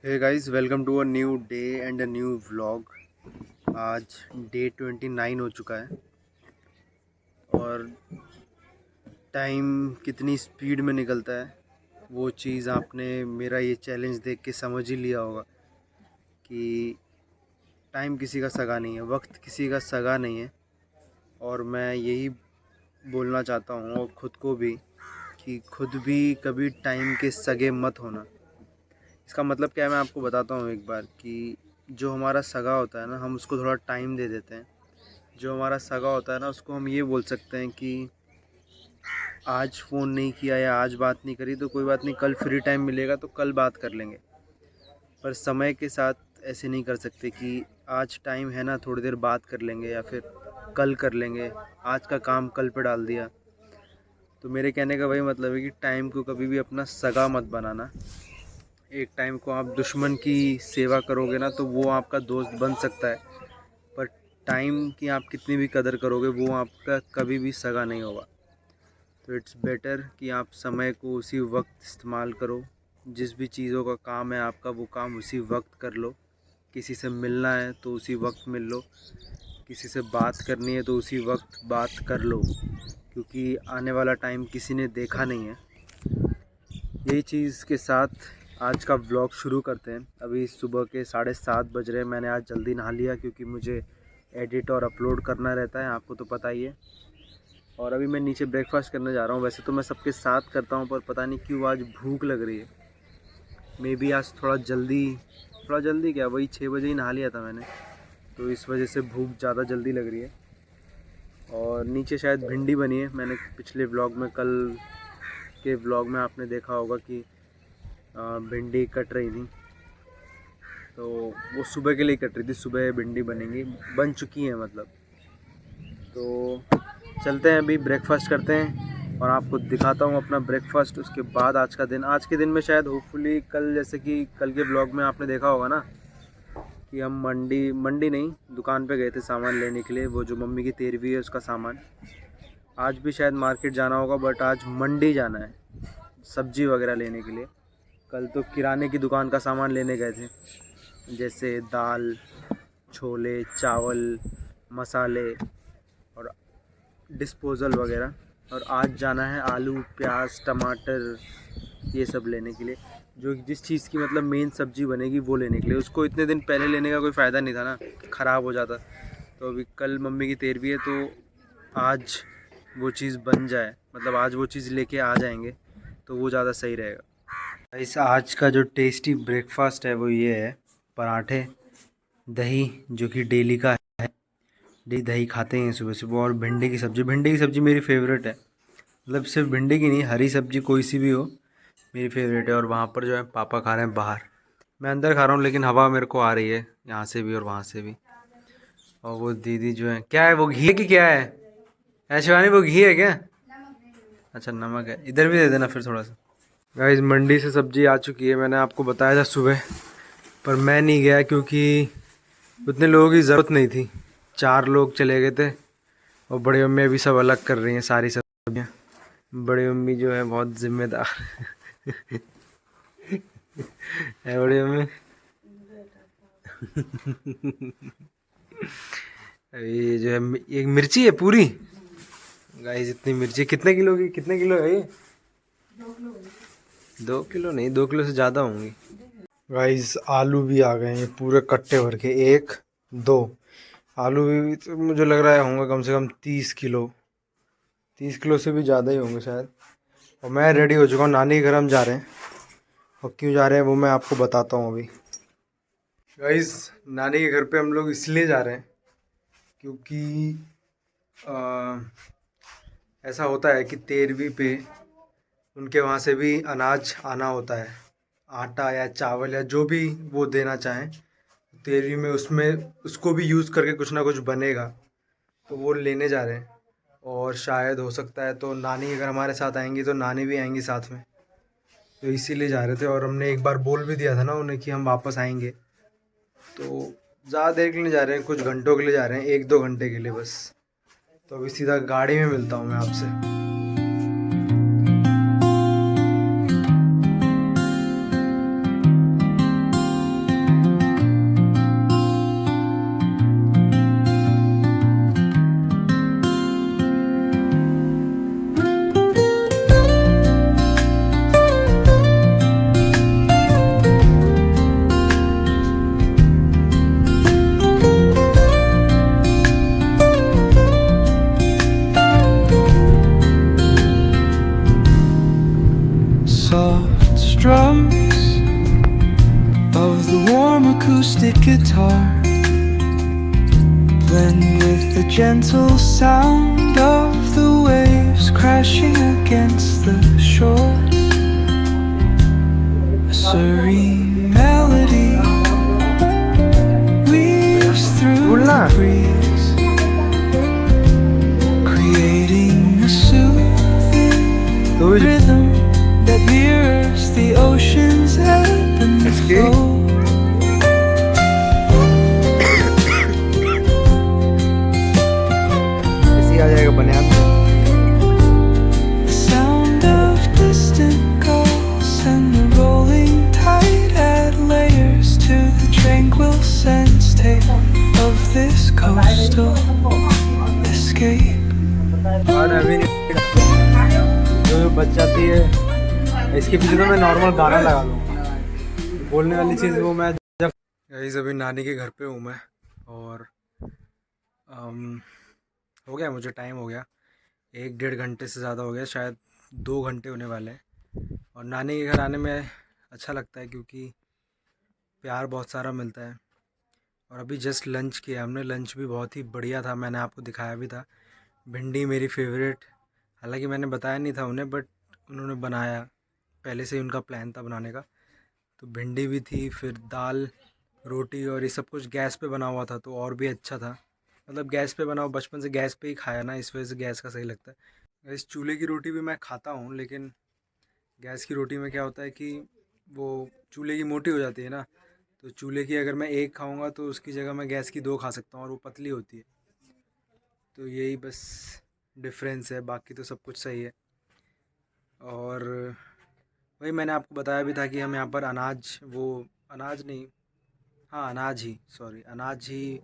Hey guys, welcome to a new day and a new vlog. आज day 29 हो चुका है और टाइम कितनी स्पीड में निकलता है वो चीज़ आपने मेरा ये चैलेंज देख के समझ ही लिया होगा कि टाइम किसी का सगा नहीं है, वक्त किसी का सगा नहीं है। और मैं यही बोलना चाहता हूँ और ख़ुद को भी कि खुद भी कभी टाइम के सगे मत होना। इसका मतलब क्या है, मैं आपको बताता हूँ एक बार कि जो हमारा सगा होता है ना, हम उसको थोड़ा टाइम दे देते हैं। जो हमारा सगा होता है ना, उसको हम ये बोल सकते हैं कि आज फ़ोन नहीं किया या आज बात नहीं करी तो कोई बात नहीं, कल फ्री टाइम मिलेगा तो कल बात कर लेंगे। पर समय के साथ ऐसे नहीं कर सकते कि आज टाइम है ना, थोड़ी देर बात कर लेंगे या फिर कल कर लेंगे, आज का काम कल पे डाल दिया। तो मेरे कहने का वही मतलब है कि टाइम को कभी भी अपना सगा मत बनाना। एक टाइम को आप दुश्मन की सेवा करोगे ना तो वो आपका दोस्त बन सकता है, पर टाइम की आप कितनी भी कदर करोगे वो आपका कभी भी सगा नहीं होगा। तो इट्स बेटर कि आप समय को उसी वक्त इस्तेमाल करो। जिस भी चीज़ों का काम है आपका, वो काम उसी वक्त कर लो। किसी से मिलना है तो उसी वक्त मिल लो, किसी से बात करनी है तो उसी वक्त बात कर लो, क्योंकि आने वाला टाइम किसी ने देखा नहीं है। यही चीज़ के साथ आज का व्लॉग शुरू करते हैं। अभी सुबह के 7:30 बज रहे हैं। मैंने आज जल्दी नहा लिया क्योंकि मुझे एडिट और अपलोड करना रहता है, आपको तो पता ही है। और अभी मैं नीचे ब्रेकफास्ट करने जा रहा हूँ। वैसे तो मैं सबके साथ करता हूँ, पर पता नहीं क्यों आज भूख लग रही है। मे बी आज थोड़ा जल्दी क्या, वही 6 बजे ही नहा लिया था मैंने, तो इस वजह से भूख ज़्यादा जल्दी लग रही है। और नीचे शायद भिंडी बनी है। मैंने पिछले व्लॉग में, कल के व्लॉग में आपने देखा होगा कि भिंडी कट रही थी, तो वो सुबह के लिए कट रही थी। सुबह भिंडी बनेंगी, बन चुकी है मतलब। तो चलते हैं, अभी ब्रेकफास्ट करते हैं और आपको दिखाता हूँ अपना ब्रेकफास्ट। उसके बाद आज के दिन में शायद होपफुली कल, जैसे कि कल के ब्लॉग में आपने देखा होगा ना कि हम मंडी नहीं, दुकान पे गए थे सामान लेने के लिए, वो जो मम्मी की 13वीं है उसका सामान। आज भी शायद मार्केट जाना होगा, बट आज मंडी जाना है सब्जी वगैरह लेने के लिए। कल तो किराने की दुकान का सामान लेने गए थे, जैसे दाल, छोले, चावल, मसाले और डिस्पोज़ल वगैरह। और आज जाना है आलू, प्याज, टमाटर, ये सब लेने के लिए, जो जिस चीज़ की मतलब मेन सब्ज़ी बनेगी वो लेने के लिए। उसको इतने दिन पहले लेने का कोई फ़ायदा नहीं था ना, ख़राब हो जाता। तो अभी कल मम्मी की 13वीं है तो आज वो चीज़ बन जाए, मतलब आज वो चीज़ लेके आ जाएंगे तो वो ज़्यादा सही रहेगा। इस आज का जो टेस्टी ब्रेकफास्ट है वो ये है, पराठे, दही जो कि डेली का है, डेली दही खाते हैं सुबह सुबह, और भिंडी की सब्ज़ी। भिंडी की सब्ज़ी मेरी फेवरेट है, मतलब सिर्फ भिंडी की नहीं, हरी सब्ज़ी कोई सी भी हो मेरी फेवरेट है। और वहाँ पर जो है पापा खा रहे हैं बाहर, मैं अंदर खा रहा हूँ, लेकिन हवा मेरे को आ रही है यहाँ से भी और वहाँ से भी। और वो दीदी जो है, क्या है वो, घी है कि क्या है? शिवानी वो घी है क्या? अच्छा नमक है, इधर भी दे देना फिर थोड़ा सा। गाइस, मंडी से सब्ज़ी आ चुकी है। मैंने आपको बताया था सुबह, पर मैं नहीं गया क्योंकि उतने लोगों की ज़रूरत नहीं थी। 4 लोग चले गए थे और बड़ी मम्मी अभी सब अलग कर रही हैं सारी सब्जियाँ। बड़ी मम्मी जो है बहुत ज़िम्मेदार है बड़ी मम्मी। ये जो है एक मिर्ची है पूरी। गाइस, इतनी मिर्ची कितने किलो की, कितने किलो है ये? 2 किलो नहीं, 2 किलो से ज़्यादा होंगी। गाइस, आलू भी आ गए हैं पूरे कट्टे भर के, 1 2 आलू भी तो मुझे लग रहा है होंगे कम से कम 30 किलो, 30 किलो से भी ज़्यादा ही होंगे शायद। और मैं रेडी हो चुका हूँ, नानी के घर हम जा रहे हैं। और क्यों जा रहे हैं वो मैं आपको बताता हूँ अभी। गाइस, नानी के घर पे हम लोग इसलिए जा रहे हैं क्योंकि ऐसा होता है कि 13वीं पे उनके वहाँ से भी अनाज आना होता है, आटा या चावल या जो भी वो देना चाहें 13वीं में, उसमें उसको भी यूज़ करके कुछ ना कुछ बनेगा, तो वो लेने जा रहे हैं। और शायद हो सकता है तो नानी अगर हमारे साथ आएंगी तो नानी भी आएंगी साथ में, तो इसीलिए जा रहे थे। और हमने एक बार बोल भी दिया था ना उन्हें कि हम वापस आएंगे, तो ज़्यादा देर के लिए जा रहे हैं, कुछ घंटों के लिए जा रहे हैं, 1-2 घंटे के लिए बस। तो अभी सीधा गाड़ी में मिलता हूँ मैं आपसे। the warm acoustic guitar, blend with the gentle sound of the waves crashing against the shore. A serene melody weaves through the breeze, creating a soothing rhythm that mirrors the ocean's ebb and flow. आ जाएगा बनियान से। The sound of distant gulls and the rolling tide add layers to the tranquil sense tape of this coastal escape. और अभी जो बच जाती है इसके पीछे तो मैं नॉर्मल गाना लगा दूँ, बोलने वाली चीज़ वो मैं जब अभी नानी के घर पे हूँ मैं, और हो गया मुझे टाइम हो गया, 1-1.5 घंटे से ज़्यादा हो गया, शायद 2 घंटे होने वाले हैं। और नानी के घर आने में अच्छा लगता है क्योंकि प्यार बहुत सारा मिलता है। और अभी जस्ट लंच किया हमने, लंच भी बहुत ही बढ़िया था, मैंने आपको दिखाया भी था। भिंडी मेरी फेवरेट, हालांकि मैंने बताया नहीं था उन्हें, बट उन्होंने बनाया, पहले से ही उनका प्लान था बनाने का। तो भिंडी भी थी, फिर दाल, रोटी, और ये सब कुछ गैस पे बना हुआ था तो और भी अच्छा था। मतलब गैस पे बनाओ, बचपन से गैस पे ही खाया ना, इस वजह से गैस का सही लगता है। इस चूल्हे की रोटी भी मैं खाता हूँ, लेकिन गैस की रोटी में क्या होता है कि वो चूल्हे की मोटी हो जाती है ना, तो चूल्हे की अगर मैं एक खाऊंगा तो उसकी जगह मैं गैस की 2 खा सकता हूँ और वो पतली होती है। तो यही बस डिफरेंस है, बाकी तो सब कुछ सही है। और वही मैंने आपको बताया भी था कि हम यहाँ पर अनाज ही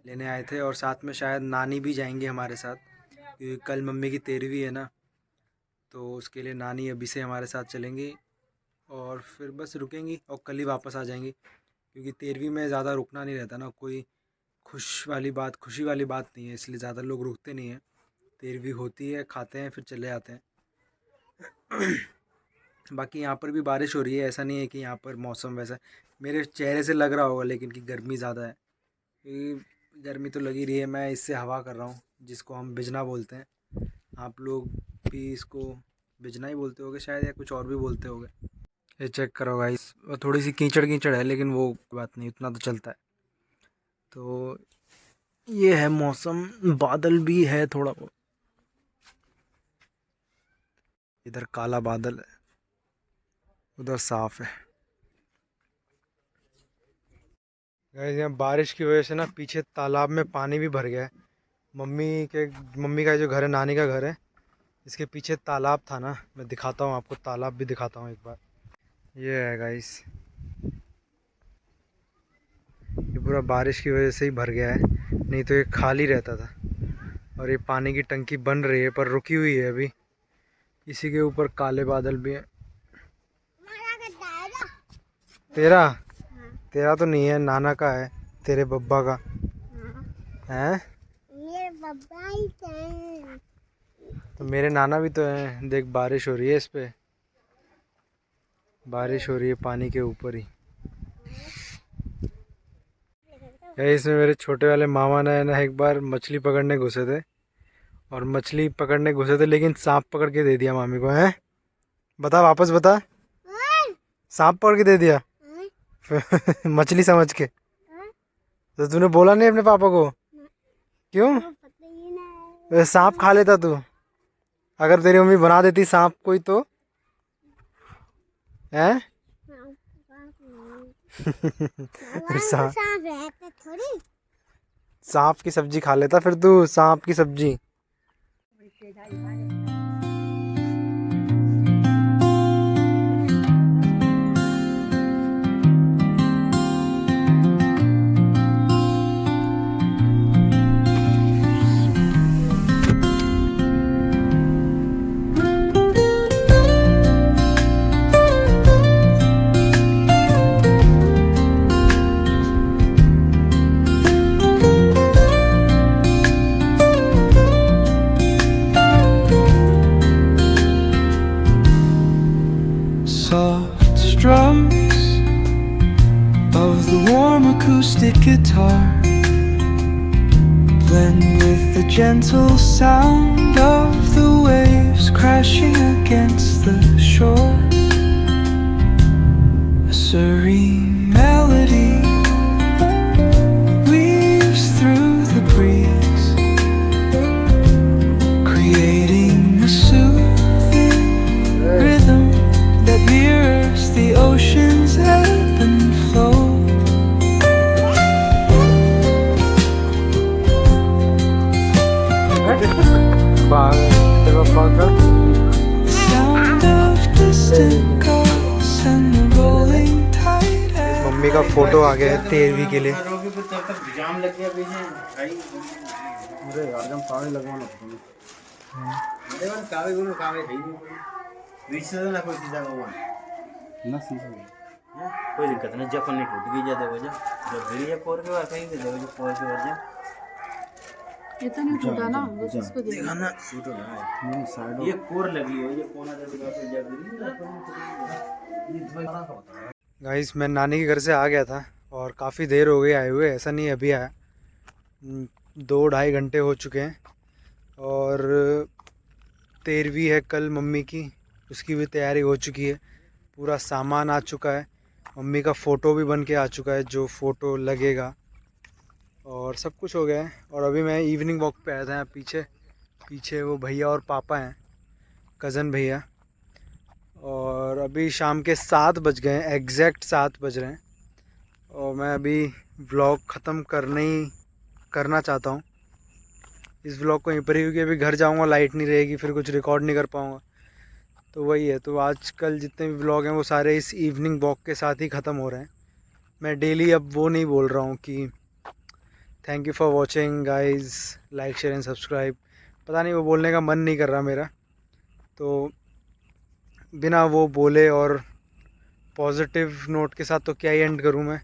लेने आए थे, और साथ में शायद नानी भी जाएंगे हमारे साथ, क्योंकि कल मम्मी की 13वीं है ना, तो उसके लिए नानी अभी से हमारे साथ चलेंगी और फिर बस रुकेंगी और कल ही वापस आ जाएंगी, क्योंकि 13वीं में ज़्यादा रुकना नहीं रहता ना, कोई खुशी वाली बात नहीं है, इसलिए ज़्यादा लोग रुकते नहीं हैं। 13वीं होती है, खाते हैं, फिर चले आते हैं। बाकी यहाँ पर भी बारिश हो रही है, ऐसा नहीं है कि यहाँ पर मौसम वैसा मेरे चेहरे से लग रहा होगा, लेकिन कि गर्मी ज़्यादा है। गर्मी तो लगी रही है, मैं इससे हवा कर रहा हूँ, जिसको हम बिजना बोलते हैं। आप लोग भी इसको बिजना ही बोलते होगे शायद, या कुछ और भी बोलते होगे। ये चेक करो गाइस, थोड़ी सी कीचड़ है, लेकिन वो बात नहीं, उतना तो चलता है। तो ये है मौसम, बादल भी है थोड़ा बहुत, इधर काला बादल है, उधर साफ है। गाइस यहाँ बारिश की वजह से ना पीछे तालाब में पानी भी भर गया है। मम्मी का जो घर है, नानी का घर है, इसके पीछे तालाब था ना, मैं दिखाता हूँ आपको, तालाब भी दिखाता हूँ एक बार। ये है गाइस, ये पूरा बारिश की वजह से ही भर गया है, नहीं तो ये खाली रहता था। और ये पानी की टंकी बन रही है पर रुकी हुई है अभी, इसी के ऊपर काले बादल भी है। तेरा तो नहीं है, नाना का है, तेरे बब्बा का है। मेरे बब्बा ही तो मेरे नाना भी तो हैं। देख बारिश हो रही है, इस पे बारिश हो रही है पानी के ऊपर ही। इसमें मेरे छोटे वाले मामा ने ना एक बार मछली पकड़ने घुसे थे, लेकिन सांप पकड़ के दे दिया मामी को। है बता, वापस बता, सांप पकड़ के दे दिया मछली समझ के। तो तूने बोला नहीं अपने पापा को? क्यों? सांप खा लेता तू, अगर तेरी मम्मी बना देती सांप कोई तो। हैं? सांप की सब्जी खा लेता फिर तू, सांप की सब्जी। of the warm acoustic guitar blend with the gentle sound of the waves crashing against the shore. A serene melody weaves through the breeze, creating a soothing rhythm that mirrors the ocean's ebb and flow. The sound of distant gulls and the rolling tide ebb. Mummy का photo आ गया है 13वीं के लिए। जाम लग गया पीछे भाई। अरे यार जब कावे लगवाना था तुम्हें। अरे वन कावे गुनो कावे है नहीं बीच से ना कोई चीज आगा ना सीधा कोई दिक्कत नहीं। जब नहीं टूट गई ज्यादा वजह जब गिरी है पोर के बाद कहीं से जगह जो पोर के वजह ये तो नहीं टूटा ना, बस इसको देखा ना टूटो ना नहीं साइड ये कोर लगी है ये कोना जगह पे जब गिरी गाइस मैं नानी के घर से आ गया था और काफ़ी देर हो गई आए हुए, ऐसा नहीं अभी आया, 2-2.5 घंटे हो चुके हैं। और 13वीं है कल मम्मी की, उसकी भी तैयारी हो चुकी है, पूरा सामान आ चुका है, मम्मी का फ़ोटो भी बन के आ चुका है जो फ़ोटो लगेगा और सब कुछ हो गया है। और अभी मैं इवनिंग वॉक पे आया था, यहाँ पीछे वो भैया और पापा हैं, कज़न भैया। और अभी शाम के 7 बज गए हैं, एग्जैक्ट 7 बज रहे हैं और मैं अभी व्लॉग ख़त्म करना चाहता हूँ इस व्लॉग को यहीं पर ही, क्योंकि अभी घर जाऊँगा लाइट नहीं रहेगी, फिर कुछ रिकॉर्ड नहीं कर पाऊँगा। तो वही है, तो आजकल जितने भी व्लॉग हैं वो सारे इस इवनिंग वॉक के साथ ही ख़त्म हो रहे हैं। मैं डेली अब वो नहीं बोल रहा हूँ कि thank you for watching guys, like share and subscribe, पता नहीं वो बोलने का मन नहीं कर रहा मेरा। तो बिना वो बोले और पॉजिटिव नोट के साथ तो क्या ही एंड करूं मैं।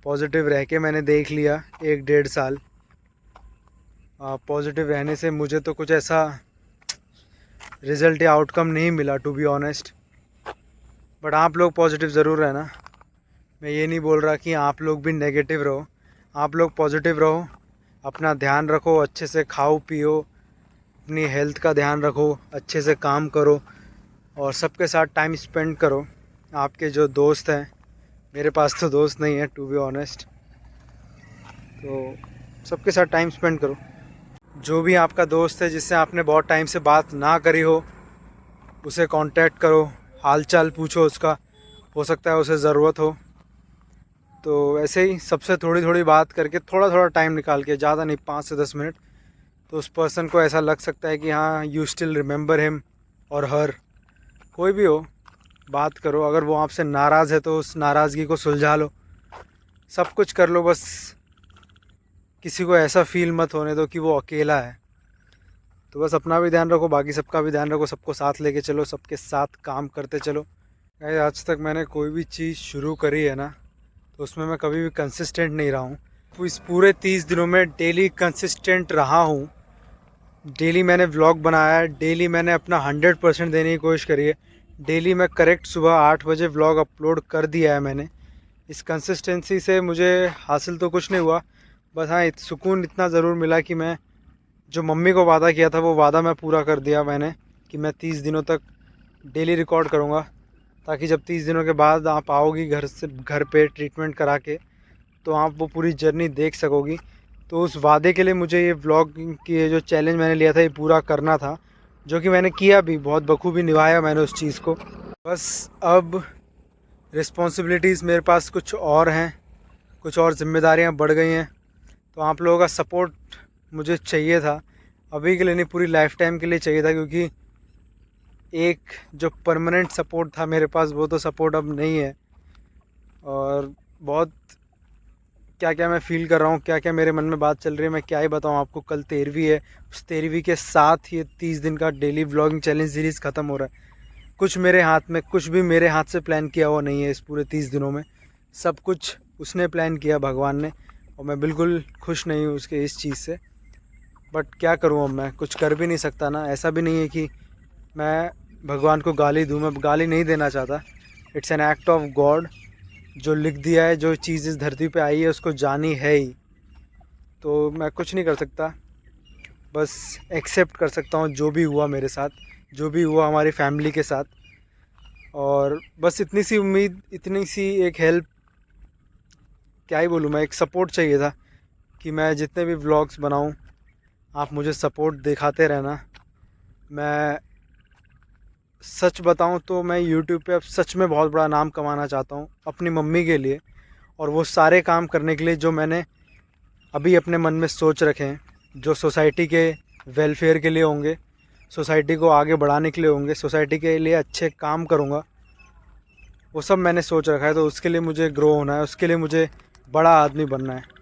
पॉजिटिव रह के मैंने देख लिया 1-1.5 साल, पॉजिटिव रहने से मुझे तो कुछ ऐसा रिज़ल्ट या आउटकम नहीं मिला टू बी ऑनेस्ट। बट आप लोग पॉजिटिव ज़रूर रहना, मैं ये नहीं बोल रहा कि आप लोग भी नेगेटिव रहो, आप लोग पॉजिटिव रहो, अपना ध्यान रखो, अच्छे से खाओ पियो, अपनी हेल्थ का ध्यान रखो, अच्छे से काम करो और सबके साथ टाइम स्पेंड करो। आपके जो दोस्त हैं, मेरे पास तो दोस्त नहीं है टू बी ऑनेस्ट, तो सबके साथ टाइम स्पेंड करो। जो भी आपका दोस्त है जिससे आपने बहुत टाइम से बात ना करी हो, उसे कांटेक्ट करो, हालचाल पूछो उसका, हो सकता है उसे ज़रूरत हो। तो ऐसे ही सबसे थोड़ी थोड़ी बात करके, थोड़ा थोड़ा टाइम निकाल के, ज़्यादा नहीं 5 से 10 मिनट, तो उस पर्सन को ऐसा लग सकता है कि हाँ यू स्टिल रिमेंबर हिम और हर। कोई भी हो, बात करो। अगर वो आपसे नाराज़ है तो उस नाराज़गी को सुलझा लो, सब कुछ कर लो, बस किसी को ऐसा फील मत होने दो कि वो अकेला है। तो बस अपना भी ध्यान रखो, बाकी सबका भी ध्यान रखो, सबको साथ लेके चलो, सबके साथ काम करते चलो। आज तक मैंने कोई भी चीज़ शुरू करी है ना, तो उसमें मैं कभी भी कंसिस्टेंट नहीं रहा हूँ। इस पूरे 30 दिनों में डेली कंसिस्टेंट रहा हूँ, डेली मैंने व्लॉग बनाया है, डेली मैंने अपना 100% देने की कोशिश करी है, डेली मैं करेक्ट सुबह 8 बजे व्लॉग अपलोड कर दिया है मैंने। इस कंसिस्टेंसी से मुझे हासिल तो कुछ नहीं हुआ, बस हाँ सुकून इतना ज़रूर मिला कि मैं जो मम्मी को वादा किया था वो वादा मैं पूरा कर दिया मैंने, कि मैं 30 दिनों तक डेली रिकॉर्ड करूँगा, ताकि जब 30 दिनों के बाद आप आओगी घर पे ट्रीटमेंट करा के, तो आप वो पूरी जर्नी देख सकोगी। तो उस वादे के लिए मुझे ये व्लॉगिंग की ये जो चैलेंज मैंने लिया था ये पूरा करना था, जो कि मैंने किया भी, बहुत बखूबी निभाया मैंने उस चीज़ को। बस अब रिस्पॉन्सिबिलिटीज़ मेरे पास कुछ और हैं, कुछ और जिम्मेदारियां बढ़ गई हैं, तो आप लोगों का सपोर्ट मुझे चाहिए था, अभी के लिए नहीं पूरी लाइफ टाइम के लिए चाहिए था, क्योंकि एक जो परमानेंट सपोर्ट था मेरे पास वो तो सपोर्ट अब नहीं है। और बहुत क्या क्या मैं फ़ील कर रहा हूँ, क्या क्या मेरे मन में बात चल रही है, मैं क्या ही बताऊँ आपको। कल 13वीं है, उस 13वीं के साथ ये 30 दिन का डेली व्लॉगिंग चैलेंज सीरीज़ ख़त्म हो रहा है। कुछ मेरे हाथ में, कुछ भी मेरे हाथ से प्लान किया हुआ नहीं है इस पूरे 30 दिनों में, सब कुछ उसने प्लान किया, भगवान ने, और मैं बिल्कुल खुश नहीं हूँ उसके इस चीज़ से। बट क्या करूँ, अब मैं कुछ कर भी नहीं सकता ना, ऐसा भी नहीं है कि मैं भगवान को गाली दूँ, मैं गाली नहीं देना चाहता। It's an act of God जो लिख दिया है, जो चीज़ इस धरती पे आई है उसको जानी है ही, तो मैं कुछ नहीं कर सकता, बस एक्सेप्ट कर सकता हूँ जो भी हुआ मेरे साथ, जो भी हुआ हमारी फैमिली के साथ। और बस इतनी सी उम्मीद, इतनी सी एक हेल्प, क्या ही बोलूँ मैं, एक सपोर्ट चाहिए था कि मैं जितने भी व्लॉग्स बनाऊँ आप मुझे सपोर्ट दिखाते रहना। मैं सच बताऊँ तो मैं यूट्यूब पे अब सच में बहुत बड़ा नाम कमाना चाहता हूँ अपनी मम्मी के लिए, और वो सारे काम करने के लिए जो मैंने अभी अपने मन में सोच रखे हैं, जो सोसाइटी के वेलफेयर के लिए होंगे, सोसाइटी को आगे बढ़ाने के लिए होंगे, सोसाइटी के लिए अच्छे काम करूँगा, वो सब मैंने सोच रखा है। तो उसके लिए मुझे ग्रो होना है, उसके लिए मुझे बड़ा आदमी बनना है।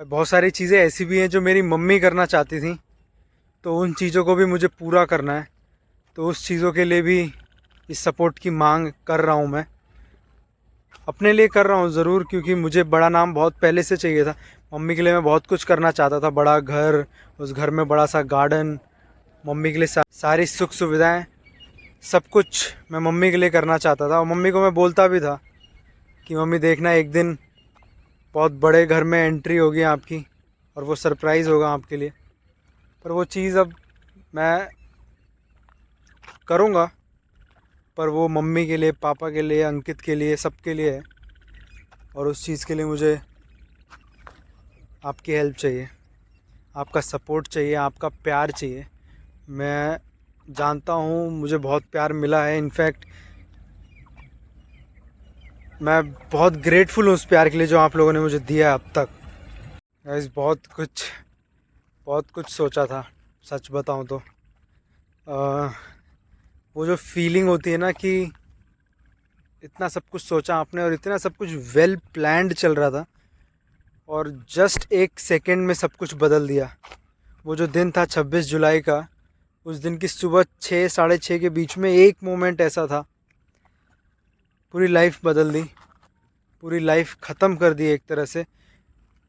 बहुत सारी चीज़ें ऐसी भी हैं जो मेरी मम्मी करना चाहती थी, तो उन चीज़ों को भी मुझे पूरा करना है। तो उस चीज़ों के लिए भी इस सपोर्ट की मांग कर रहा हूँ मैं, अपने लिए कर रहा हूँ ज़रूर, क्योंकि मुझे बड़ा नाम बहुत पहले से चाहिए था। मम्मी के लिए मैं बहुत कुछ करना चाहता था, बड़ा घर, उस घर में बड़ा सा गार्डन, मम्मी के लिए सारी सुख सुविधाएं, सब कुछ मैं मम्मी के लिए करना चाहता था। और मम्मी को मैं बोलता भी था कि मम्मी देखना एक दिन बहुत बड़े घर में एंट्री होगी आपकी, और वो सरप्राइज़ होगा आपके लिए। पर वो चीज़ अब मैं करूँगा, पर वो मम्मी के लिए, पापा के लिए, अंकित के लिए, सबके लिए है। और उस चीज़ के लिए मुझे आपकी हेल्प चाहिए, आपका सपोर्ट चाहिए, आपका प्यार चाहिए। मैं जानता हूँ मुझे बहुत प्यार मिला है, इनफैक्ट मैं बहुत ग्रेटफुल हूँ उस प्यार के लिए जो आप लोगों ने मुझे दिया है अब तक। गाइस बहुत कुछ सोचा था, सच बताऊँ तो वो जो फीलिंग होती है ना कि इतना सब कुछ सोचा आपने और इतना सब कुछ वेल प्लान्ड चल रहा था, और जस्ट एक सेकंड में सब कुछ बदल दिया। वो जो दिन था 26 जुलाई का, उस दिन की सुबह 6 साढ़े 6 के बीच में एक मोमेंट ऐसा था, पूरी लाइफ बदल दी, पूरी लाइफ ख़त्म कर दी एक तरह से।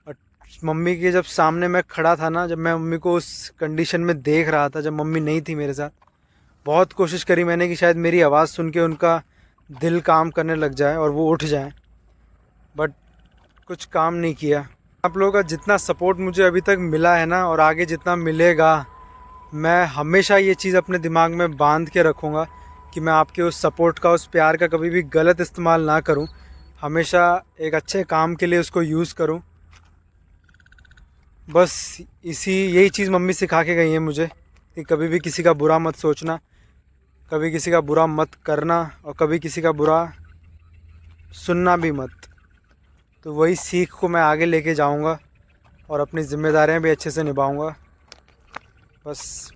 और मम्मी के जब सामने मैं खड़ा था ना, जब मैं मम्मी को उस कंडीशन में देख रहा था, जब मम्मी नहीं थी मेरे साथ, बहुत कोशिश करी मैंने कि शायद मेरी आवाज़ सुन के उनका दिल काम करने लग जाए और वो उठ जाए, बट कुछ काम नहीं किया। आप लोगों का जितना सपोर्ट मुझे अभी तक मिला है ना, और आगे जितना मिलेगा, मैं हमेशा ये चीज़ अपने दिमाग में बांध के रखूँगा कि मैं आपके उस सपोर्ट का, उस प्यार का कभी भी गलत इस्तेमाल ना करूँ, हमेशा एक अच्छे काम के लिए उसको यूज़ करूँ। बस यही चीज़ मम्मी सिखा के गई है मुझे कि कभी भी किसी का बुरा मत सोचना, कभी किसी का बुरा मत करना, और कभी किसी का बुरा सुनना भी मत। तो वही सीख को मैं आगे लेके जाऊंगा और अपनी ज़िम्मेदारियां भी अच्छे से निभाऊंगा। बस